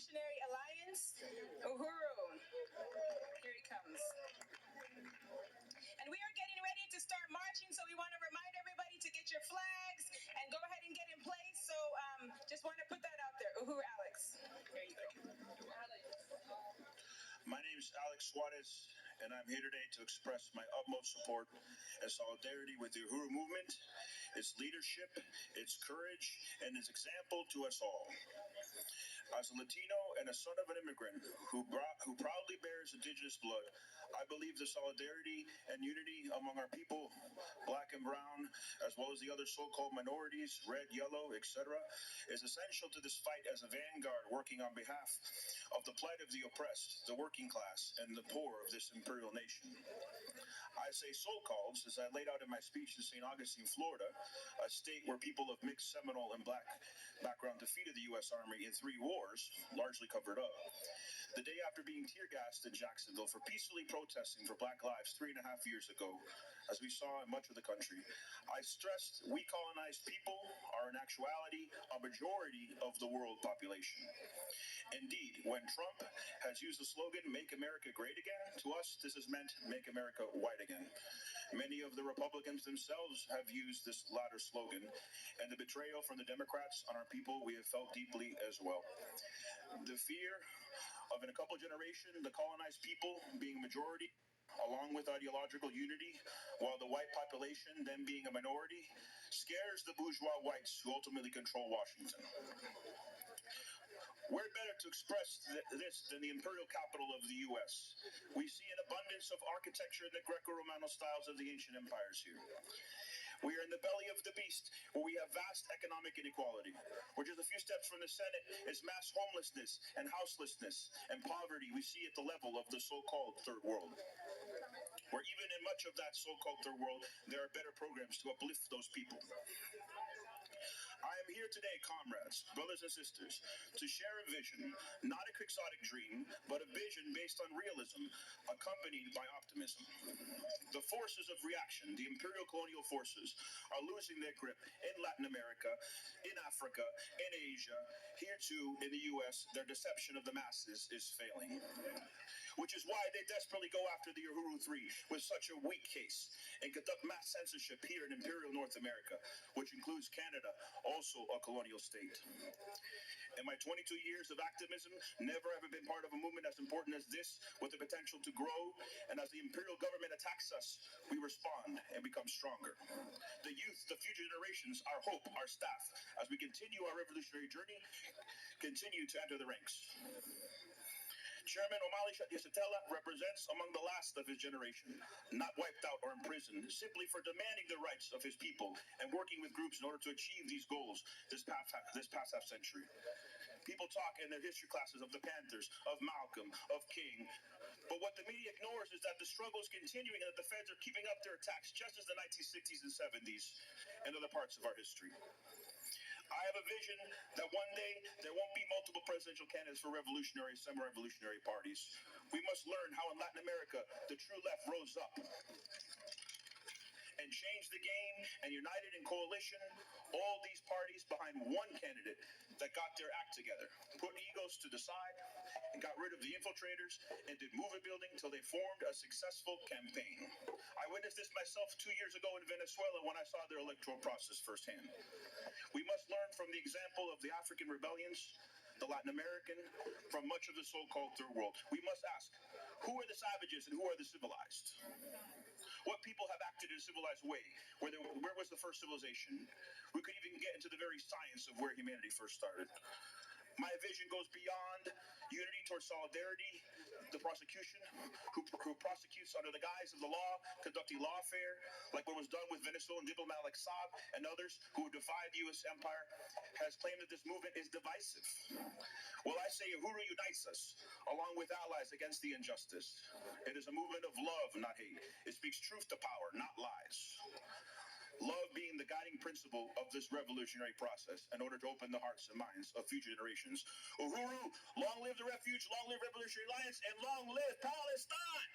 Revolutionary Alliance, Uhuru. Here he comes. And we are getting ready to start marching, so we want to remind everybody to get your flags and go ahead and get in place. So just want to put that out there. Uhuru, Alex. Here you go. My name is Alex Suarez, and I'm here today to express my utmost support and solidarity with the Uhuru movement, its leadership, its courage, and its example to us all. As a Latino and a son of an immigrant who proudly bears indigenous blood, I believe the solidarity and unity among our people, black and brown, as well as the other so-called minorities, red, yellow, etc., is essential to this fight as a vanguard working on behalf of the plight of the oppressed, the working class, and the poor of this imperial nation. I say so-called, as I laid out in my speech in St. Augustine, Florida, a state where people of mixed Seminole and black background defeated the U.S. Army in 3 wars, largely covered up. The day after being tear-gassed in Jacksonville for peacefully protesting for Black lives 3.5 years ago, as we saw in much of the country, I stressed we colonized people are in actuality a majority of the world population. Indeed, when Trump has used the slogan, "Make America Great Again," to us, this has meant "Make America White Again." Many of the Republicans themselves have used this latter slogan, and the betrayal from the Democrats on our people we have felt deeply as well. The fear of, in a couple generations, the colonized people being a majority, along with ideological unity, while the white population then being a minority, scares the bourgeois whites who ultimately control Washington. Where better to express this than the imperial capital of the U.S.? We see an abundance of architecture in the Greco-Romano styles of the ancient empires here. We are in the belly of the beast, where we have vast economic inequality, where just a few steps from the Senate is mass homelessness and houselessness and poverty we see at the level of the so-called third world, where even in much of that so-called third world, there are better programs to uplift those people. I am here today, comrades, brothers and sisters, to share a vision, not a quixotic dream, but a vision based on realism, accompanied by optimism. The forces of reaction, the imperial colonial forces, are losing their grip in Latin America, in Africa, in Asia, here too, in the US, their deception of the masses is failing. Which is why they desperately go after the Uhuru 3 with such a weak case and conduct mass censorship here in imperial North America, which includes Canada, also a colonial state. In my 22 years of activism, never ever been part of a movement as important as this, with the potential to grow, and as the imperial government attacks us, we respond and become stronger. The youth, the future generations, our hope, our staff, as we continue our revolutionary journey, continue to enter the ranks. Chairman Omali Yeshitela represents among the last of his generation, not wiped out or imprisoned, simply for demanding the rights of his people and working with groups in order to achieve these goals this past half century. People talk in their history classes of the Panthers, of Malcolm, of King, but what the media ignores is that the struggle is continuing and that the feds are keeping up their attacks just as the 1960s and 70s and other parts of our history. I have a vision that one day there won't be multiple presidential candidates for revolutionary, semi-revolutionary parties. We must learn how in Latin America the true left rose up and changed the game and united in coalition all these parties behind one candidate that got their act together, put egos to the side, and got rid of the infiltrators and did movement building until they formed a successful campaign. I witnessed this myself 2 years ago in Venezuela when I saw their electoral process firsthand. We must learn from the example of the African rebellions, the Latin American, from much of the so-called third world. We must ask, who are the savages and who are the civilized? What people have acted in a civilized way? Where was the first civilization? We could even get into the very science of where humanity first started. My vision goes beyond unity towards solidarity, the prosecution, who prosecutes under the guise of the law, conducting lawfare, like what was done with Venezuelan diplomat like Saab and others who defied the U.S. empire, has claimed that this movement is divisive. Well, I say Uhuru unites us, along with allies against the injustice. It is a movement of love, not hate. It speaks truth to power, not lies. Love being the guiding principle of this revolutionary process in order to open the hearts and minds of future generations. Uhuru, long live the refuge, long live Revolutionary Alliance, and long live Palestine!